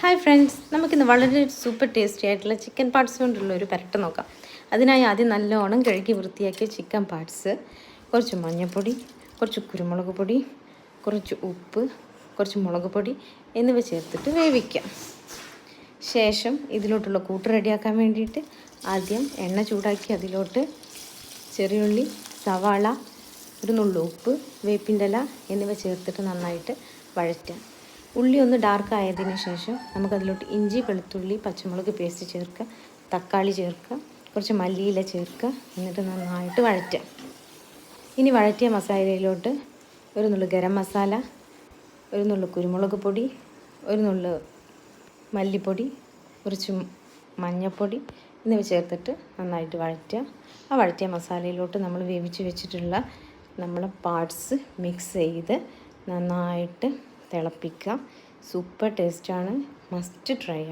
Hi friends, നമുക്കിന്ന് വളരെ super tasty ആയിട്ടുള്ള ചിക്കൻ പാർട്സ് കൊണ്ടുള്ള ഒരു പുരട്ട് നോക്കാം. അതിനായി ആദ്യം നല്ലോണം കഴുകി വൃത്തിയാക്കിയ ചിക്കൻ പാർട്സ്, കുറച്ച് മഞ്ഞൾപ്പൊടി, കുറച്ച് കുരുമുളക് പൊടി, കുറച്ച് ഉപ്പ്, കുറച്ച് മുളക് പൊടി എന്നിവ ചേർത്തിട്ട് വേവിക്കാം. ശേഷം ഇതിലോട്ടുള്ള കൂട്ട് റെഡിയാക്കാൻ വേണ്ടിയിട്ട് ആദ്യം എണ്ണ ചൂടാക്കി അതിലോട്ട് ചെറിയുള്ളി, സവാള, ഒരു നുള്ളു ഉപ്പ്, വേപ്പിൻ്റെ ഇല എന്നിവ ചേർത്തിട്ട് നന്നായിട്ട് വഴറ്റാം. ഉള്ളി ഒന്ന് ഡാർക്ക് ആയതിനു ശേഷം നമുക്കതിലോട്ട് ഇഞ്ചി, വെളുത്തുള്ളി, പച്ചമുളക് പേസ്റ്റ് ചേർക്കുക, തക്കാളി ചേർക്കുക, കുറച്ച് മല്ലിയില ചേർക്കുക. എന്നിട്ട് നന്നായിട്ട് വഴറ്റുക. ഇനി വഴറ്റിയ മസാലയിലോട്ട് ഒരു നുള്ളു ഗരം മസാല, ഒരു നുള്ളു കുരുമുളക് പൊടി, ഒരു നുള്ളു മല്ലിപ്പൊടി, കുറച്ച് മഞ്ഞൾപ്പൊടി എന്നിവ ചേർത്തിട്ട് നന്നായിട്ട് വഴറ്റുക. ആ വഴറ്റിയ മസാലയിലോട്ട് നമ്മൾ വേവിച്ച് വെച്ചിട്ടുള്ള നമ്മളെ പാർട്സ് മിക്സ് ചെയ്ത് നന്നായിട്ട് തിളപ്പിക്കുക. സൂപ്പർ ടേസ്റ്റാണ്, മസ്റ്റ് ട്രൈ.